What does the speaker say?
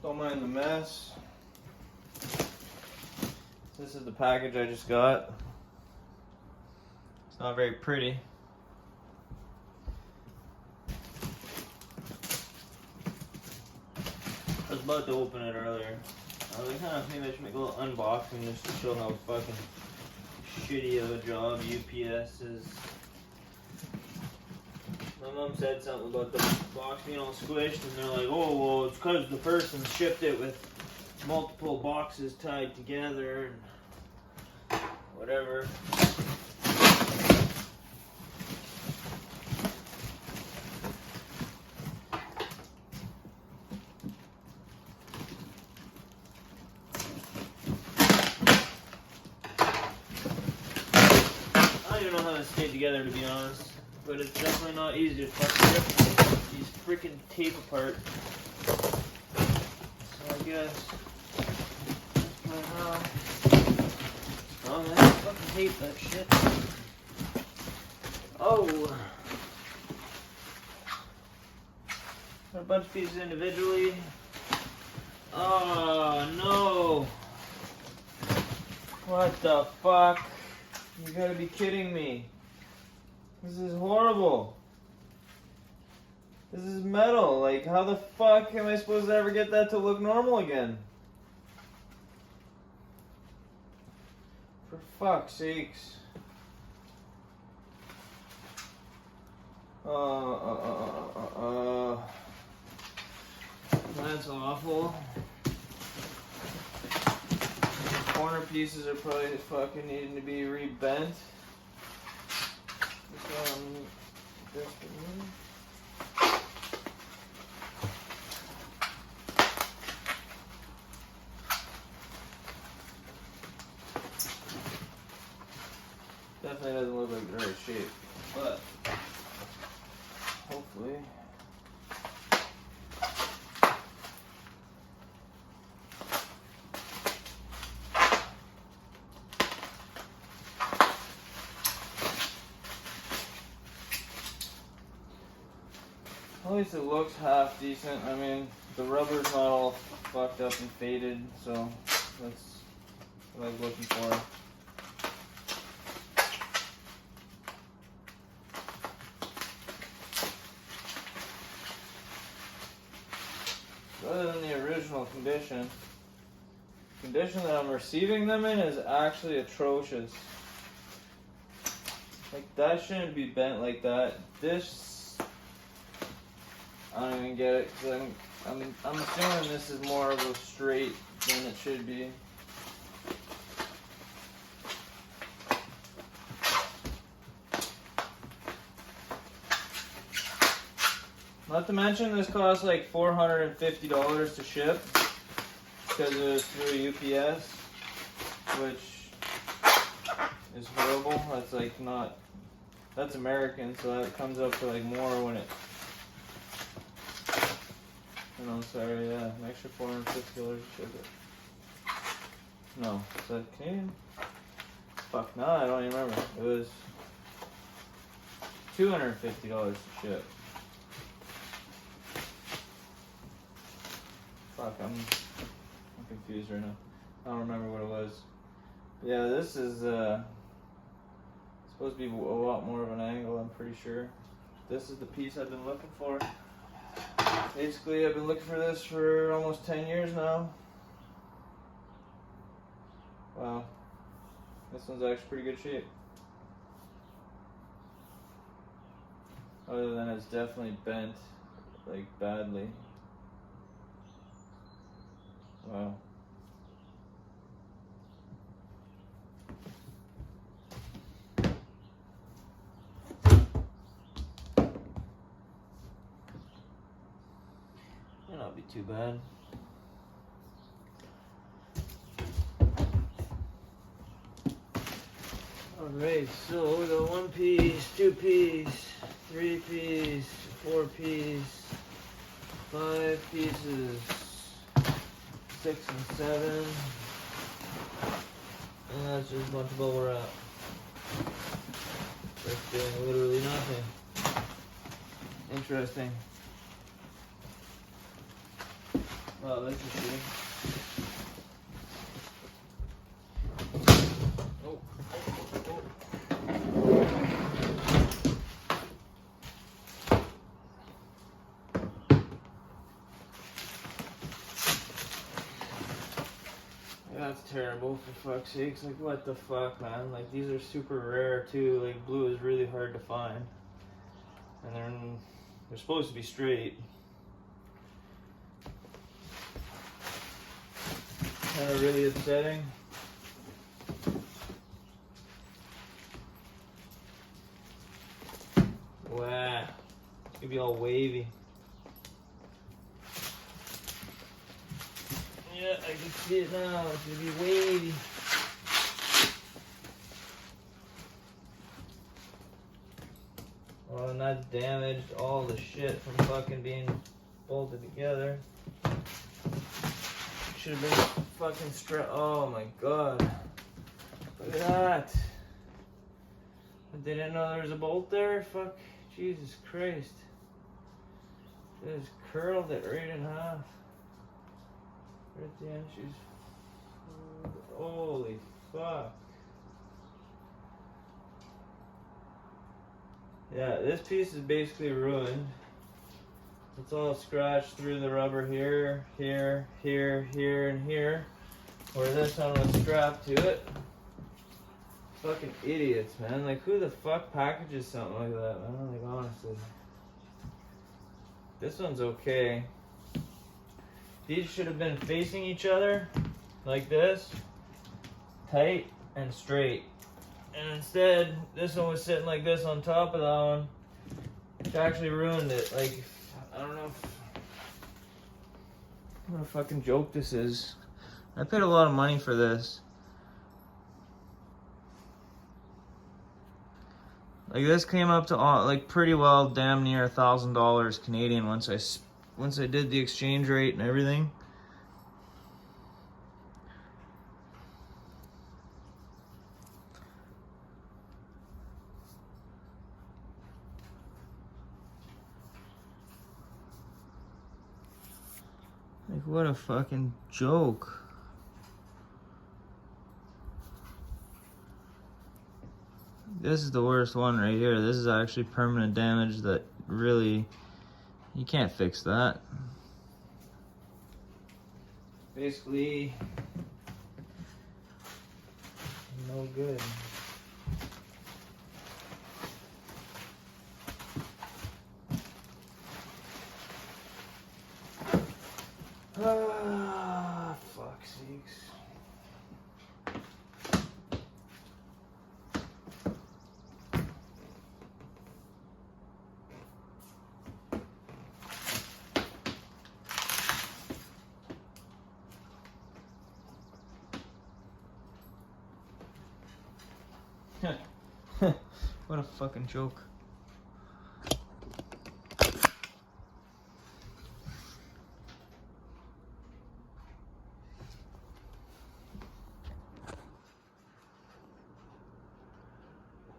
Don't mind the mess. This is the package I just got. It's not very pretty. I was about to open it earlier. I was like, maybe I should make a little unboxing just to show how fucking shitty of a job UPS is. My mom said something about the box being all squished, and they're like, oh, well, it's because the person shipped it with multiple boxes tied together and whatever. I don't even know how this stayed together, to be honest. But it's definitely not easy to fucking rip these freaking tape apart. So I guess. Oh man, I fucking hate that shit. Oh! Got a bunch of pieces individually. Oh no! What the fuck? You gotta be kidding me. This is horrible. This is metal. Like, how the fuck am I supposed to ever get that to look normal again? For fuck's sakes. That's awful. The corner pieces are probably fucking needing to be rebent. Definitely doesn't look like the right shape, but hopefully. At least it looks half decent. I mean, the rubber's not all fucked up and faded, so that's what I was looking for. Other than the original condition that I'm receiving them in is actually atrocious. Like, that shouldn't be bent like that. This, I don't even get it, because I'm assuming this is more of a straight than it should be. Not to mention, this costs like $450 to ship because it was through UPS, which is horrible. That's like not, that's American, so that comes up to like more when it, no, sorry, yeah, an extra $450 to ship it. No, is that Canadian? Fuck, no, I don't even remember. It was $250 to ship. Fuck, I'm confused right now. I don't remember what it was. But yeah, this is supposed to be a lot more of an angle, I'm pretty sure. This is the piece I've been looking for. Basically, I've been looking for this for almost 10 years now. Wow. This one's actually pretty good shape. Other than it's definitely bent, like, badly. Wow. May not be too bad. Alright, so we got 1 piece, 2 piece, 3 piece, 4 piece, 5 pieces, 6 and 7, and that's just a bunch of bubble wrap. Just doing literally nothing. Interesting. Well, let's just see. Oh. That's terrible, for fuck's sakes. Like, what the fuck, man? Like, these are super rare, too. Like, blue is really hard to find. And they're supposed to be straight. Kind of really upsetting. Wow. It's gonna be all wavy. Yeah, I can see it now. It's gonna be wavy. Oh, and that's damaged all the shit from fucking being bolted together. Should have been fucking oh my god. Look at that. I didn't know there was a bolt there. Fuck. Jesus Christ. It just curled it right in half. Right at the end, she's. Holy fuck. Yeah, this piece is basically ruined. It's all scratched through the rubber here, here, here, here, and here. Where this one was strapped to it. Fucking idiots, man. Like, who the fuck packages something like that, man? Like, honestly. This one's okay. These should have been facing each other like this, tight and straight. And instead, this one was sitting like this on top of that one, which actually ruined it. Like, I don't know what a fucking joke this is. I paid a lot of money for this. Like, this came up to like pretty well damn near $1,000 Canadian once I did the exchange rate and everything. Like, what a fucking joke. This is the worst one right here. This is actually permanent damage that really, you can't fix that. Basically, no good. Ah, fuck sakes. What a fucking joke.